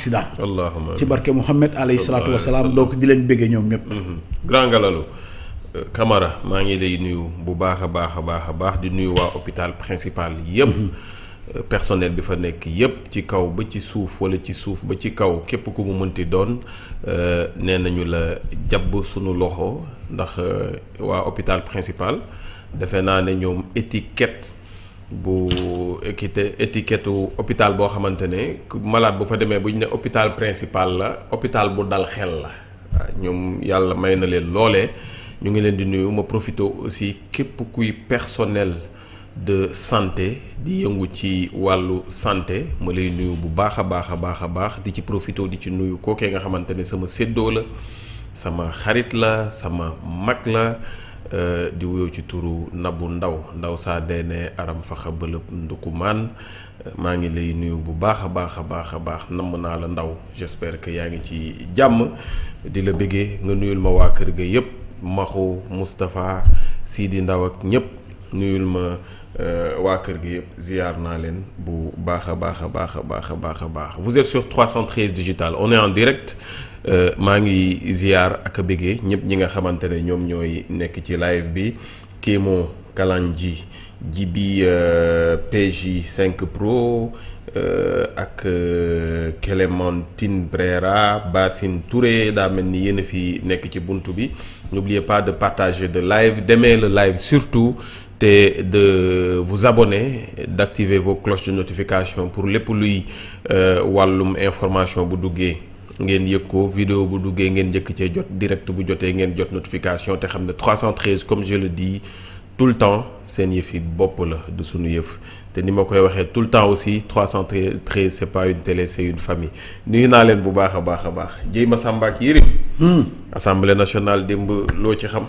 accident. allahumma ci barke Mouhamed alayhi salaatu wa salaam donc di leen béggee ñoom ñëpp. Grand Ngalalu Camara maa ngi lay nuyu bu baax a baax di nuyu waa hôpital principal yëpp. Personnel bi fa nekk yëpp ci kaw ba ci suuf wala ci suuf ba ci kaw képp ku mu mënti doon nee nañu la jàpp sunu loxo ndax waa hôpital principal defe naa ne ñoom étiquette hôpital boo xamante ne malade bu fa demee bu ñu ne hôpital principal la hôpital bu dal xel la waaw ñoom yàlla may na leen loolee ñu ngi leen di nuyu ma profité aussi képp kuy personnel de santé di yëngu ci wàllu santé ma lay nuyu bu baax a baax di ci profité di ci nuyu kookee nga xamante ne sama séddoo la sama xarit la sama mag la di wuyoo ci turu Nabu Ndaw saa deene aram faxa bëlëb ndukumaan maa ngi lay nuyu bu baax a baax namm naa la Ndaw j'espère que yaa ngi ci jàmm di la bëggee nga nuyul ma waa kër ga yëpp Maxu Moustapha Sidi Ndaw ak ñëpp nuyul ma waa kër gi yëpp ziar naa leen bu baax a baax vous êtes sur 313 digital on est en direct maa ngi ziar ak a bëggee ñëpp ñi nga xamante ne ñoom ñooy nekk ci live bi Kémo Kalanji Jibi PJ 5 Pro ak Clémentine Brera Bassine Touré daa mel ni yéen a fi nekk ci buntu bi n'oubliez pas de partager de live d'aimer le live surtout te de vous abonner d'activer vos cloches de notification pour lépp luy wàllum information bu duggee ngeen yëg ko vidéo bu duggee ngeen njëkk cee jot direct bu jotee ngeen jot notification te xam ne 313 comme je le dis tout le temps seen yëf yi bopp la du sunu yëf te ni ma koy waxee tout le temps aussi 313 c'est pas une télé c'est une famille nuyu naa leen bu baax a baax Jéy Massamba ak Yérim Assemblée nationale démb loo ci xam.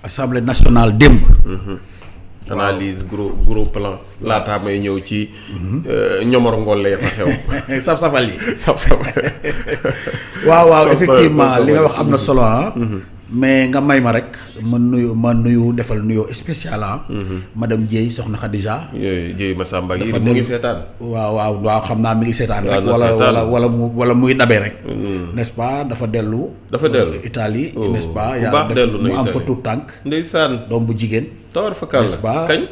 Assemblée nationale démb. analyse gros plan laataa may ñëw ci ñomor ngolle fa xew. saf-safal yi waaw effectivement li nga wax am na solo mais nga may ma rek ma nuyu defal nuyoo spécial madame Dieye soxna Khadija. Dieye Massamba yi mu ngi seetaan. waaw xam naa mi ngi seetaan rek. wala muy dabee rek. n'est-ce pas dafa dellu. Italie n'est-ce pas. yaa def mu am fa tuut tànk. ndeysaan doom bu jigéen. tawar fa kàlla n'est-ce pas kañ.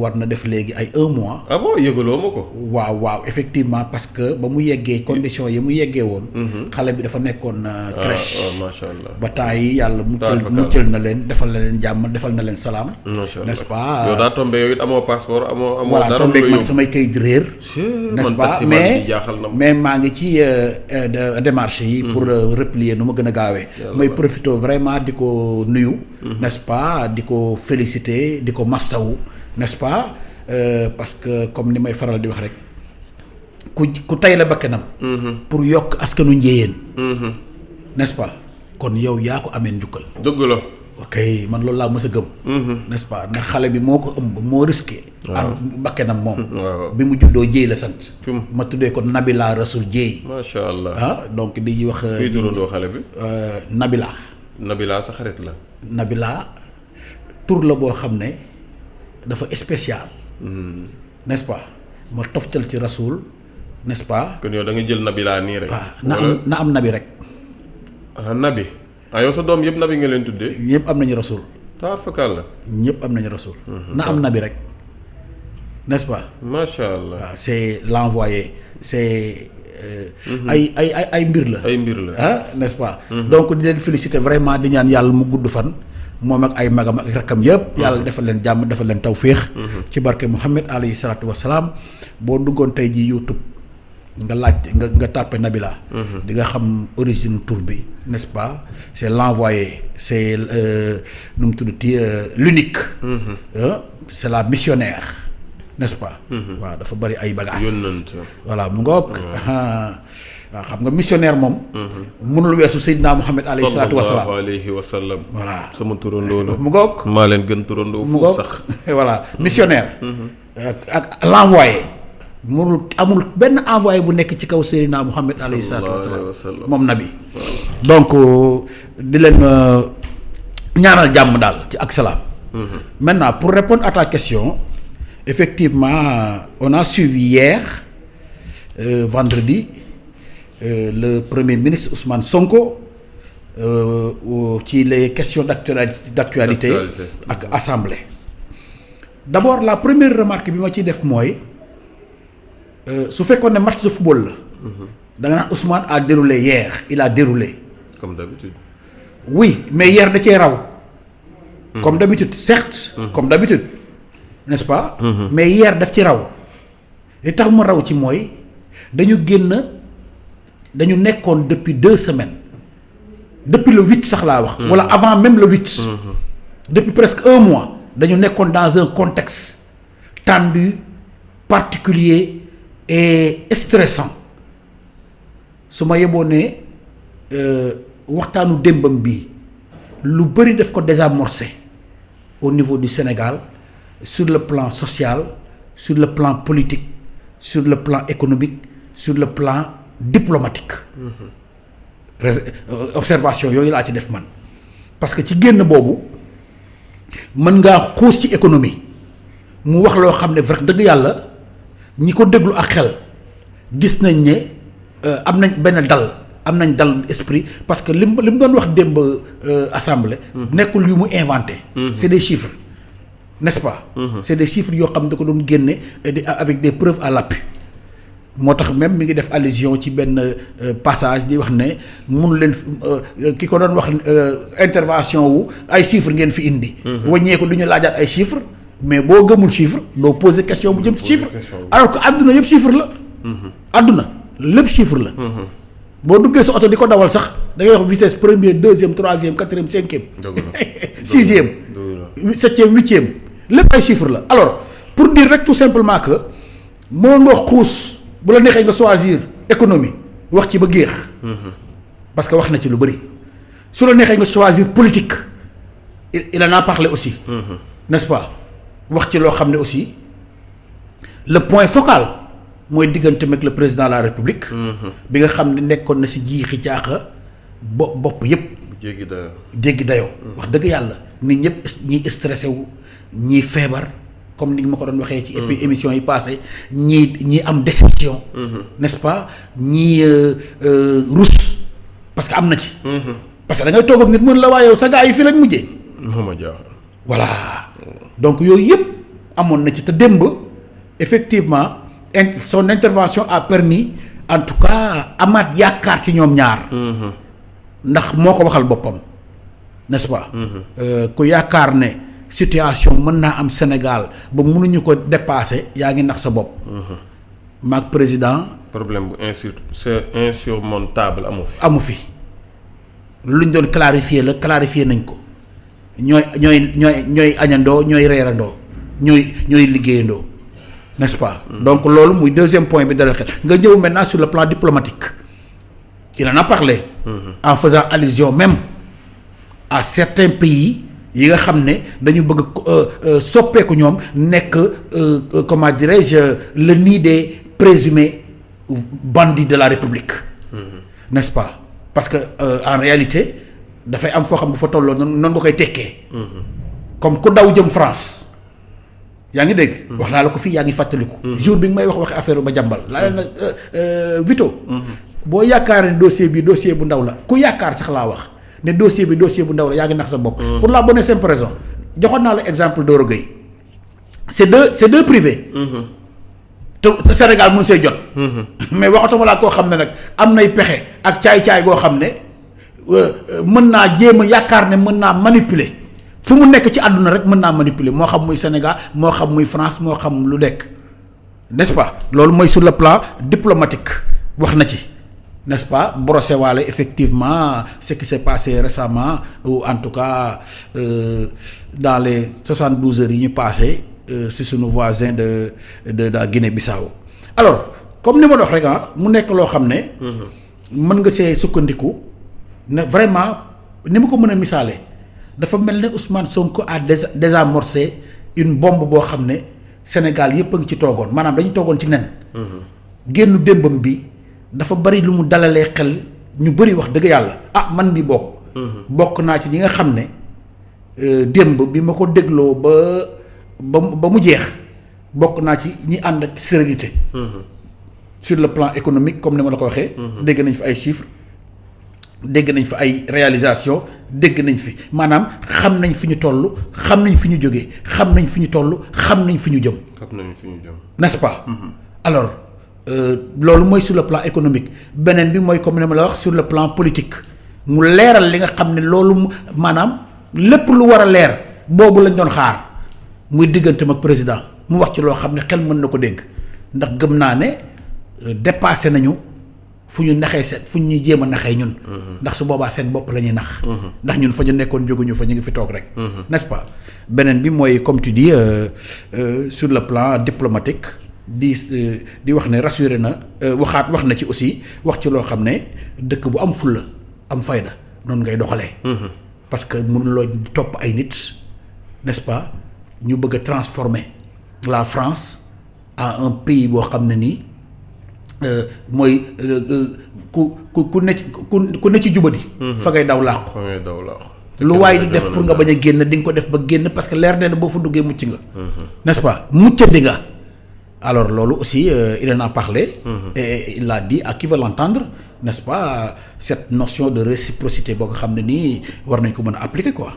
war na def léegi ay 1 mois. ah bon yëgaloo ma ko. waaw effectivement parce que ba mu yeggee condition yi mu yeggee woon. xale bi dafa nekkoon crèche. macha allah ba temps yi yàlla muccal na leen defal na leen jàmm defal na leen salaam. n'est-ce pas. yow daa tombé yow it amoo passeport amoo voilà dara tombé man samay kayit réer. n'est-ce pas mais maa ngi ci démarche yi. pour replier nu ma gën a gaawee. may profité vraiment di ko nuyu. n'est-ce pas di ko féliciter di ko massawu. n'est-ce pas parce que comme ni may faral di wax rek ku tay la bakkanam pour yokk askanu njéyeen n'est-ce pas kon yow yaa ko amee njukkal. dëgg la. ok man loolu laa mës a gëm. n'est-ce pas ndax xale bi moo ko ëmb moo risqué. ak bakkanam moom. bi mu juddoo Dieye la sant. ma tuddee ko Nabila Rasoul Dieye. macha allah donc di wax. kuy turandoo xale bi. Nabila sa xarit la. Nabila tur la boo xam ne. dafa spécial. n'est-ce pas ma toftal ci Rasoul n'est-ce pas. kon yow da nga jël Nabila nii rek. waaw na am nabi rek. nabi yow sa doom yëpp nabi nga leen tuddee. ñëpp am nañu Rasoul. taar fakal la. ñëpp am nañu Rasoul. na am nabi rek n'est-ce pas. macha allah waaw c'est l'envoyé c'est. ay mbir la. ay mbir la n'est-ce pas. donc di leen féliciter vraiment di ñaan yàlla mu gudd fan. moom ak ay magam ak rakkam yëpp. yàlla defal leen jàmm defal leen tawféex. ci barke Mouhamed alayhi salaatu wa salaam boo duggoon tey ji YouTube nga laaj nga tàppe Nabila. di nga xam origine tur bi n'est-ce pas c'est l'envoyé c'est nu mu tuddati l'unique. c'est la missionnaire n'est-ce pas. waaw dafa bari ay bagages. voilà mu ngoog. waaw xam nga missionnaire moom. mënul weesu Seydina Mouhamed alayhi salaatu wa salaam. sallallahu alayhi wa sallam. voilà sama turandoo la. mu ngoog maa leen gën turandoo foofu sax. voilà missionnaire. ak l'envoyé. amul benn envoyé bu nekk ci kaw Seydina Mouhamed alayhi salaatu wa salaam moom nabi. donc di leen ñaanal jàmm daal ci ak salaam. maintenant pour répondre à ta question effectivement on a suivi hier vendredi. le premier ministre Ousmane Sonko ci les questions d'actualité ak assemblée. D'abord la première remarque bi ma ciy def mooy su fekkoon ne match de football la. da nga naan Ousmane a déroulé hier il a déroulé. comme d'habitude. Oui mais hier da cee raw. comme d'habitude certes. comme d'habitude n'est-ce pas. mais hier daf ci raw. li tax mu raw ci mooy dañu dañu nekkoon depuis 2 semaines depuis le 8 sax laa wax. wala avant même le 8. depuis presque 1 mois dañu nekkoon dans un contexte tendu particulier et stressant su ma yeboo ne waxtaanu démbam bi lu bëri daf ko désamorcé au niveau du Sénégal sur le plan social sur le plan politique sur le plan économique sur le plan diplomatique. Observation yooyu laa ci def man parce que ci génn boobu mën ngaa xuus ci économie mu wax loo xam ne vrai dëgg yàlla ñi ko déglu ak xel gis nañ ne am nañ benn dal am nañ dal esprit parce que li mu doon wax démb assemblée. nekkul yu mu inventé. C'est des chiffres n'est-ce pas. C'est des chiffres yoo xam ne da ko doon génne avec des preuves à l'appui. moo tax même mi ngi def allusion ci benn passage di wax ne mun leen ki ko doon wax intervention wu ay chiffres ngeen fi indi. wàññee ko du ñu laajaat ay chiffres mais boo gëmul chiffre doo poser question bu jëm ci chiffre. alors que àdduna yëpp chiffre la. àdduna lépp chiffre la. boo duggee sa oto di ko dawal sax da ngay wax vitesse première deuxième troisième quatrième cinquième. sixième. 7e 8e lépp ay chiffre la alors pour dire rek tout simplement que moo nga xuus. bu la neexee nga choisir économie wax ci ba géex. parce que wax na ci lu bëri. su la neexee nga choisir politique il en a parlé aussi. n'est-ce pas wax ci loo xam ne aussi le point focal mooy diggante mag le président de la république. bi nga xam ne nekkoon na si jiixi jaaxa bopp yëpp. jéggi dayoo. wax dëgg yàlla nit ñëpp ñiy stressé wu ñiy feebar. comme ni ma ko doon waxee ci émission yi passé ñii am déception. n'est-ce pas ñii rus parce que am na ci. parce que da ngay toog ak nit mën la waaye yow sa gars yi fii lañ mujjee. voilà donc yooyu yëpp amoon na ci te démb effectivement son intervention a permis en tout cas amaat yaakaar ci ñoom ñaar. ndax moo ko waxal boppam n'est-ce pas. ku yaakaar ne. situation mën naa am Sénégal ba mënuñu ko dépasser yaa ngi nax sa bopp. maag président. problème bu c'est insurmontable amu fi luñ doon clarifier nañ ko ñooy añandoo ñooy reerandoo ñooy liggéeyandoo n'est-ce pas. donc loolu muy deuxième point bi dalal xel nga ñëw maintenant sur le plan diplomatique il en a parlé. en faisant allusion même à certains pays. yi nga xam ne dañu bëgg soppeeku ñoom nekk comment dirais-je le nid des présumés bandits de la République. N'est-ce pas parce que en réalité dafay am foo xam bu fa tolloo noonu nga koy tekkee. comme ku daw jëm France yaa ngi dégg. wax naa la ko fii yaa ngi fàttaliku. jour bi nga may wax affaire ba jàmbal. laa leen nag Vito. boo yaakaar ne dossier bu ndaw la ku yaakaar sax laa wax. ne dossier bu ndaw la yaa ngi nax sa bopp. pour la bonne et simple raison joxoon naa la exemple Doro Gueye c'est deux privés. te Sénégal mun see jot. mais waxatuma laa koo xam ne nag am nay pexe ak caay-caay goo xam ne mën naa jéem a yaakaar ne mën naa manipuler fu mu nekk ci àdduna rek mën naa manipuler moo xam muy Sénégal moo xam muy France moo xam lu nekk n'est-ce pas loolu mooy sur le plan diplomatique wax na ci. N'est-ce pas brosser waale effectivement ce qui s'est passé récemment ou en tout cas dans les 72 heures yi ñu passé si sunu voisin de la Guinée-Bissau alors comme ni ma dox rek mu nekk loo xam ne mën nga see sukkandiku ne vraiment ni ma ko mën a misaale dafa mel ne Ousmane Sonko a désamorcé une bombe boo xam ne Sénégal yëpp a ngi ci toogoon maanaam dañu toogoon ci nen génnu démbam bi dafa bari lu mu dalalee xel ñu bari wax dëgg yàlla man bi bokk naa ci ñi nga xam ne démb bi ma ko dégloo ba mu jeex bokk naa ci ñi ànd ak sérénité sur le plan économique comme ni ma la ko waxee. dégg nañ fi ay chiffres dégg nañ fi ay réalisations dégg nañ fi maanaam xam nañ fi ñu toll xam nañ fi ñu jógee xam nañ fi ñu toll xam nañ fi ñu jëm. n'est-ce pas. alors loolu mooy sur le plan économique beneen bi mooy comme ni ma la wax sur le plan politique mu leeral li nga xam ne loolu maanaam lépp lu war a leer boobu lañ doon xaar muy digganteem ak président mu wax ci loo xam ne xel mën na ko dégg ndax gëm naa ne dépassé nañu fu ñu naxee seen fu ñuy jéem a naxee ñun. ndax su boobaa seen bopp la ñuy nax. ndax ñun fa ñu nekkoon jóguñu fa ñu ngi fi toog rek. n'est-ce pas beneen bi mooy comme tu dis sur le plan diplomatique. di wax ne rassuré na wax na ci aussi wax ci loo xam ne dëkk bu am fulla am fayda noonu ngay doxalee. parce que mënuloo topp ay nit n'est-ce pas ñu bëgg a transformer la France en un pays boo xam ne nii mooy ku ne ci jubadi. fa ngay daw làqu. lu waay di def pour nga bañ a génn di nga ko def ba génn parce que leer na ne boo fa duggee mucc nga. n'est-ce pas muccandi nga. alors loolu aussi il en a parlé. Et il l'a dit à qui veut l'entendre n'est-ce pas cette notion de réciprocité boo nga xam ne nii war nañ ko mën a appliquer quoi.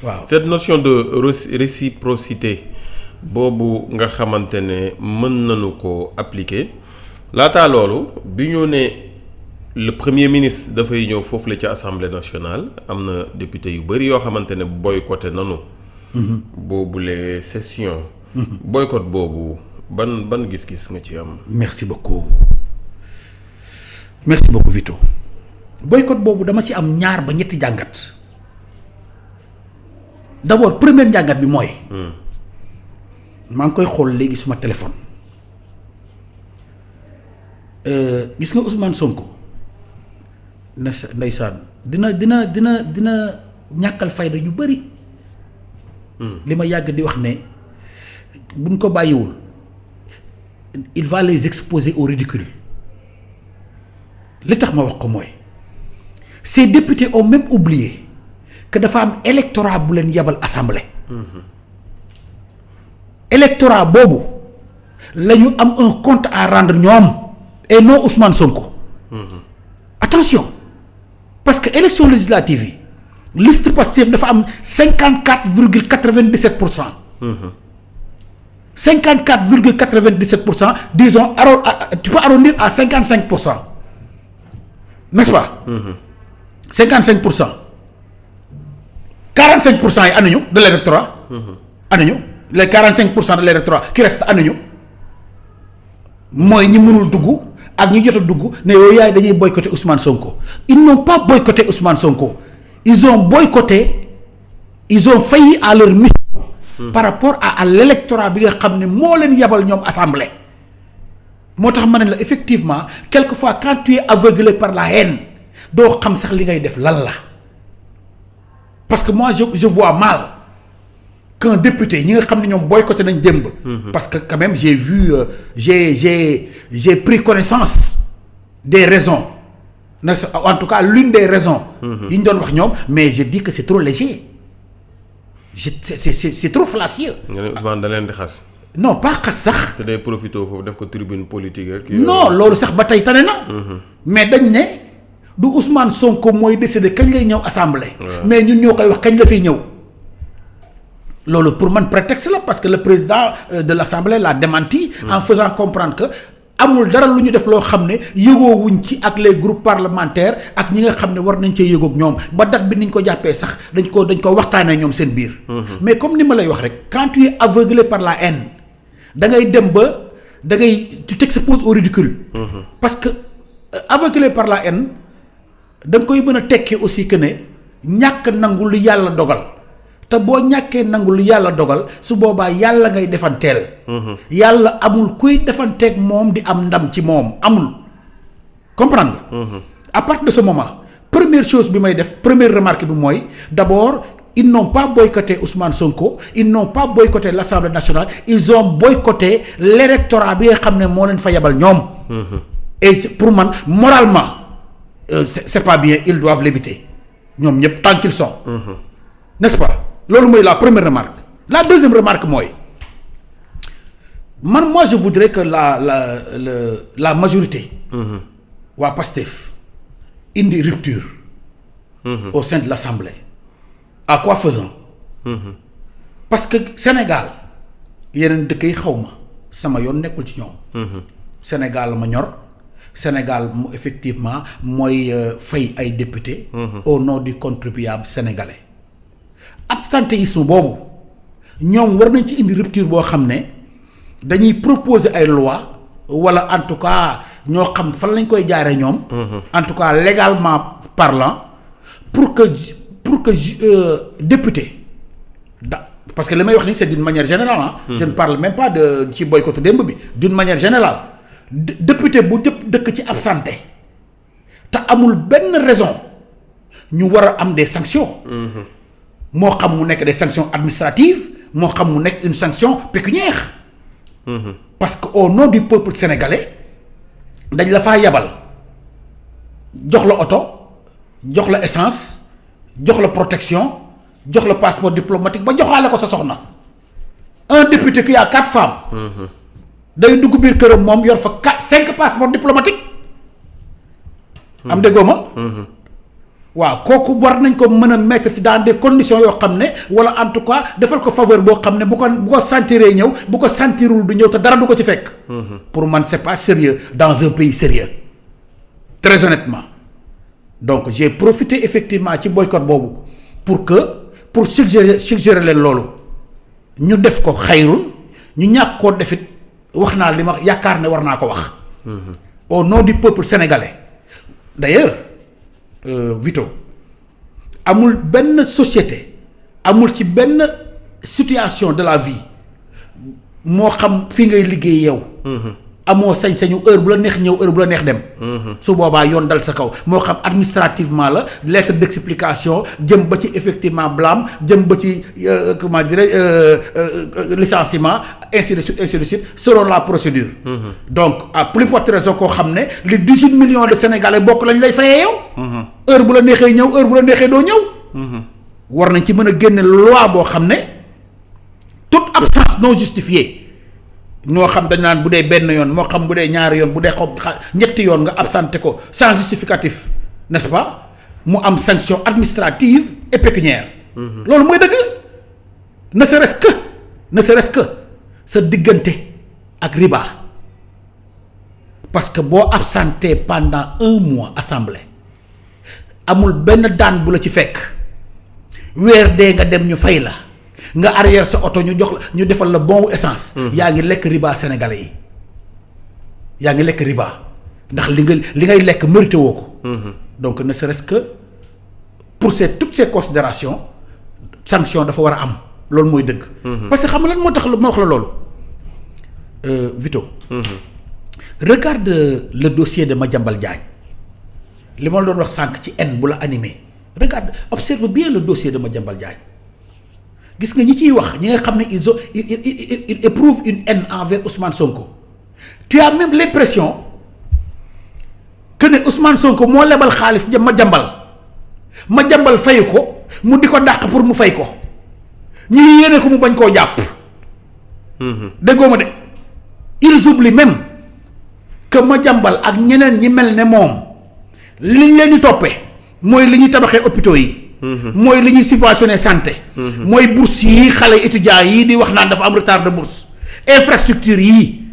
waaw cette notion de réciprocité boobu nga xamante ne mën nañu ko appliquer laataa loolu bi ñu ne le premier ministre dafay ñëw foofu la ci assemblée nationale am na député yu bëri yoo xamante ne boycotté nanu. boobule session. boycott boobu. ban gis-gis nga ci am. merci beaucoup Vito boycott boobu dama ci am ñaar ba ñetti jàngat d'abord première njàngat bi mooy. maa ngi koy xool léegi suma téléphone gis nga Ousmane Sonko ndeysaan dina ñàkkal fayda ñu bëri. li ma yàgg di wax ne buñ ko bàyyiwul. il va les exposer au ridicule li tax ma wax ko mooy ces députés ont même oublié que dafa am électorat bu leen yabal assemblée. électorat boobu la ñu am un compte à rendre ñoom et non Ousmane Sonko. attention parce que élection législative yi liste Pastef dafa am 54,97%. 54,97%, disons, tu peux arrondir à 55%. N'est-ce pas? 55%. 45% yi anañu de l'électorat. anañu les 45% de l'électorat qui reste anañu mooy ñi mënul dugg ak ñi jot a dugg ne yow yaay dañuy boycotter Ousmane Sonko. Ils n'ont pas boycotté Ousmane Sonko. Ils ont failli à leur mission. Par rapport à l'électorat bi nga xam ne moo leen yabal ñoom assemblée. moo tax ma ne la effectivement quelquefois quand tu es aveuglé par la haine doo xam sax li ngay def lan la parce que moi je vois mal qu'un député ñi nga xam ne ñoom boycotté nañ démb. parce que quand même j'ai vu j'ai pris connaissance des raisons en tout cas l'une des raisons. yi ñu doon wax ñoom mais je dis que c'est trop léger. c'est trop fallacieux. nga ne Ousmane da leen di xas. non pas xas sax. te day profité foofu def ko tribune politique ak. non loolu sax ba tey tane na. mais dañ ne du Ousmane Sonko mooy décider kañ lay ñëw assemblée. mais ñun ñoo koy wax kañ la fiy ñëw. loolu pour man prétexte la parce que le président de l'assemblée l'a démenti. en faisant comprendre que amul dara lu ñu def loo xam ne yëgoowuñ ci ak les groupes parlementaires ak ñi nga xam ne war nañ cee yëgoog ñoom ba date bi niñ ko jàppee sax dañ ko waxtaanee ñoom seen biir. mais comme ni ma lay wax rek quand tu es aveuglé par la haine da ngay dem ba tu t'exposes au ridicule. parce que aveuglé par la haine da nga koy mën a tekkee aussi que ne ñàkk nangu lu yàlla dogal. te boo ñàkkee nangu lu yàlla dogal su boobaa yàlla ngay defanteel. yàlla amul kuy defanteeg moom di am ndam ci moom amul comprendre nga. à partir de ce moment première chose bi may def première remarque bi mooy d'abord ils n'ont pas boycotté Ousmane Sonko ils n'ont pas boycotté l'Assemblée nationale ils ont boycotté l'électorat bi nga xam ne moo leen fa yebal ñoom. et pour man moralement c'est pas bien ils doivent l'éviter ñoom ñëpp tant qu'ils sont. n'est-ce pas. loolu mooy la première remarque la deuxième remarque mooy moi je voudrais que la majorité. waa Pastef indi rupture. au sein de l'Assemblée. à quoi faisant. parce que Sénégal yeneen dëkk yi xaw ma sama yoon nekkul ci ñoom. Sénégal ma ñor. Sénégal mu effectivement mooy fay ay députés. au nom du contribuable sénégalais. abstentéisme boobu ñoom war nañ ci indi rupture boo xam ne dañuy proposer ay loi wala en tout cas ñoo xam fan lañ koy jaaree ñoom. en tout cas légalement parlant pour que député parce que li may wax ni c'est d'une manière générale ah. je ne parle même pas de ci boycott démb bi d'une manière générale. député bu dëkk ci absenté te amul benn raison ñu war a am des sanctions. moo xam mu nekk des sanctions administratives moo xam mu nekk une sanction pécuniaire. parce que au nom du peuple sénégalais dañ la faa yabal jox la oto jox la essence jox la protection jox la passeport diplomatique ba joxaale ko sa soxna. un député qui a 4 femmes. day dugg biir këram moom yor fa 5 passeports diplomatiques. am déggoo ma. waaw kooku war nañ ko mën a mettre ci dans des conditions yoo xam ne wala en tout cas defal ko faveur boo xam ne bu ko sentiree ñëw bu ko sentirul du ñëw te dara du ko ci fekk. pour man c'est pas sérieux dans un pays sérieux très honnêtement. donc j'ai profité effectivement ci boycott boobu pour suggérer leen loolu ñu def ko xayrun ñu ñàkk koo defit wax naa li ma yaakaar ne war naa ko wax. au nom du peuple sénégalais d'ailleurs. Vito amul benn société amul ci benn situation de la vie moo xam fi ngay liggéey yow. amoo sañ-sañu heure bu la neex ñëw heure bu la neex dem. su boobaa yoon dal sa kaw moo xam administrativement la lettre d'explication jëm ba ci effectivement blâme jëm ba ci comment dirais licenciement ainsi de suite selon la procédure. donc à plus forte raison koo xam ne les 18 millions de Sénégalais bokk lañ lay fayee yow. heure bu la neexee ñëw heure bu la neexee doo ñëw. war nañ ci mën a génne loi boo xam ne toute absence non justifiée. ñoo xam dañ naan bu dee benn yoon moo xam bu dee ñaari yoon bu dee ñetti yoon nga absenté ko sans justificatif n'est-ce pas mu am sanction administrative et pécuniaire. loolu mooy dëgg ne serait-ce que sa diggante ak riba parce que boo absenté pendant 1 mois assemblée amul benn daan bu la ci fekk weer dee nga dem ñu fay la. nga arrière sa oto ñu jox la ñu defal la bon essence. yaa ngi lekk riba sénégalais yi yaa ngi lekk riba ndax li ngay lekk mérité woo ko. donc ne serait-ce que pour toutes ces considérations sanction dafa war a am loolu mooy dëgg. parce que xam nga lan moo tax ma wax la loolu Vito. Regarde le dossier de Madiambal Diagne li ma la doon wax sànq ci haine bu la animé regarde observe bien le dossier de Madiambal Diagne. gis nga ñi ciy wax ñi nga xam ne ils éprouvent une haine envers Ousmane Sonko tu as même l'impression que ne Ousmane Sonko moo lebal xaalis jëm Madiambal fayu ko mu di ko dàq pour mu fay ko ñi yéene ko mu bañ koo jàpp. déggoo ma de ils oublient même que Madiambal ak ñeneen ñi mel ne moom liñ leen di toppee mooy li ñuy tabaxee hôpitaux yi. mooy li ñuy subventionné santé. mooy bourse yi xale étudiants yi di wax naan dafa am retard de bourse infrastructure yi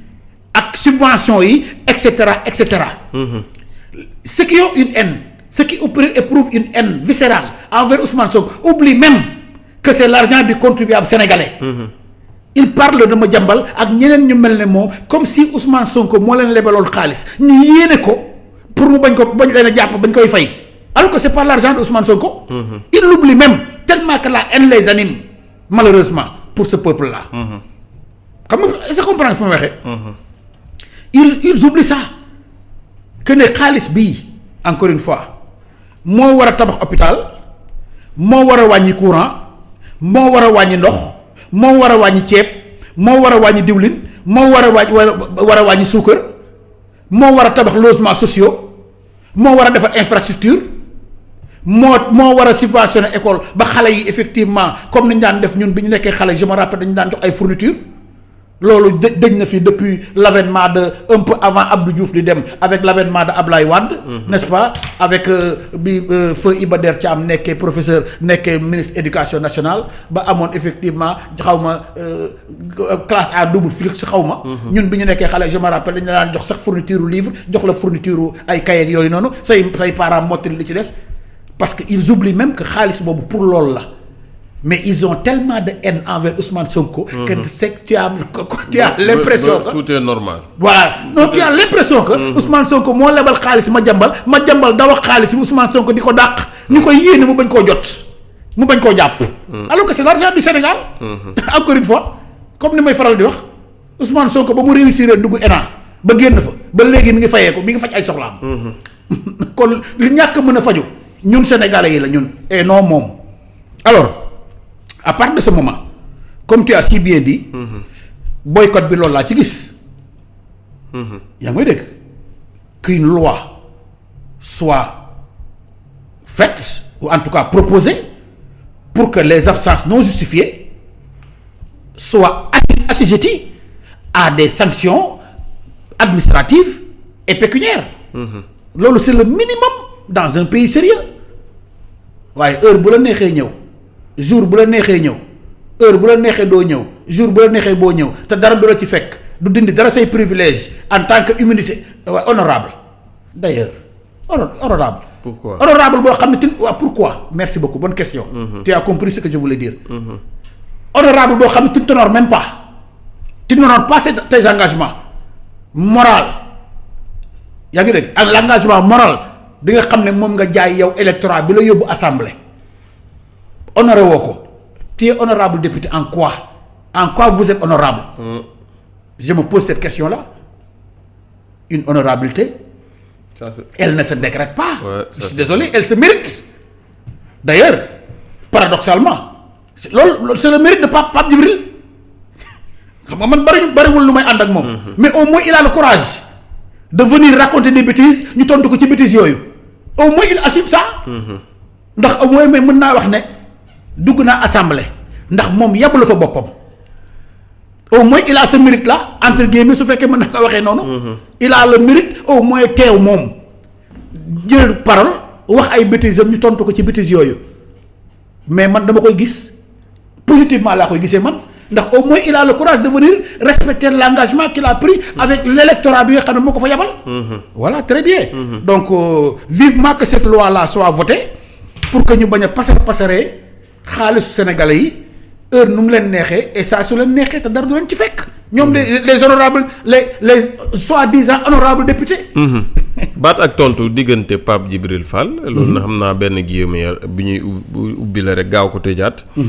ak subvention yi et cetera et cetera. ceux qui ont une haine ceux qui éprouvent une haine viscérale envers Ousmane Sonko oublient même que c'est l'argent du contribuable sénégalais. il parle de Madiambal ak ñeneen ñu mel ne moom comme si Ousmane Sonko moo leen lebaloon xaalis ñu yéene ko pour mu bañ leen a jàpp bañ koy fay. alors que c'est pas l'argent de Ousmane Sonko. Il l'oublie même tellement que la haine les anime malheureusement pour ce peuple-là. xam nga est-ce que comprendre fi ma waxee. ils oublient ça que ne xaalis bii encore une fois moo war a tabax hôpital moo war a wàññi courant moo war a wàññi ndox moo war a wàññi ceeb moo war a wàññi diwlin moo war a wàññi suukar moo war a tabax logements sociaux moo war a defar infrastructure. moo war a subventionner école ba xale yi effectivement comme ni ñu daan def ñun bi ñu nekkee xale je me rappelle dañu daan jox ay fournitures loolu dëj na fi depuis l'avènement de un peu avant Abdou Diouf di dem avec l'avènement de Ablaye Wade. N'est-ce pas avec bi feu Iba Der Thiam nekkee professeur nekkee ministre éducation nationale ba amoon effectivement xaw ma classe à double flux xaw ma. ñun bi ñu nekkee xale je me rappelle dañu daan jox sax fourniture livre jox la fourniture ay cahier yooyu noonu say parents mottali li ci des parce que ils oublient même que xaalis boobu pour loolu la. Mais ils ont tellement de haine envers Ousmane Sonko que tu as l'impression que tout est normal. Voilà non tu as l'impression que Ousmane Sonko moo lebal xaalis ma jambal da wax xaalis bi Ousmane Sonko di ko dàq ñu koy yéene mu bañ koo jot mu bañ koo jàpp alors que c'est l'argent du Sénégal encore une fois comme ni may faral di wax Ousmane Sonko ba mu réussir dugg ENA ba génn fa ba léegi mi ngi fayee ko mi ngi faj ay soxlaam kon li ñàkk mën a faju ñun Sénégalais yi la ñun et non moom alors à partir de ce moment comme tu as si bien dit boycott bi loolu laa ci gis yaa ngi may dégg qu'une loi soit faite ou en tout cas proposée pour que les absences non justifiées soient assujetties à des sanctions administratives et pécuniaires loolu c'est le minimum dans un pays sérieux waaye heure bu la neexee ñëw jour bu la neexee ñëw heure bu la neexee doo ñëw jour bu la neexee boo ñëw te dara du la ci fekk du dindi dara say privilège en tant que immunité honorable d'ailleurs honorable pourquoi honorable boo xam ne pourquoi merci beaucoup bonne question tu as compris ce que je voulais dire honorable boo xam ne tu ne t'honores même pas tu n'honores pas tes engagements moral yaa ngi dégg ak l'engagement moral bi nga xam ne moom nga jaay yow électorat bi la yóbbu assemblée honoré woo ko tu es honorable député en quoi vous êtes honorable je me pose cette question là une honorabilité elle ne se décrète pas je suis désolé elle se mérite d'ailleurs paradoxalement loolu c'est le mérite de Pape Djibril xam nga man bariwul lu may ànd ak moom mais au moins il a le courage de venir raconter des bêtises ñu tontu ko ci bêtises yooyu au moins il assume ça ndax au moins mais mën naa wax ne dugg naa assemblée ndax moom yebbu la fa boppam au moins il a ce mérite là entre guillemets su fekkee mën na ko waxee noonu il a le mérite au moins teew moom jël parole wax ay bêtises am ñu tontu ko ci bêtises yooyu mais man dama koy gis positivement laa koy gisee man ndax au moins il a le courage de venir respecter l'engagement qu'il a pris avec l'électorat bi nga xam ne moo ko fa yebal voilà très bien donc vivement que cette loi là soit votée pour que ñu bañ a passeree xaalisu sénégalais yi heure nu mu leen neexee et ça su leen neexee te dara du leen ci fekk ñoom les honorables les soi-disant honorables députés baat ak tontu diggante Pape Djibril Fall loolu na xam naa benn guillemot bi ñuy ubbi la rek gaaw ko tëjaat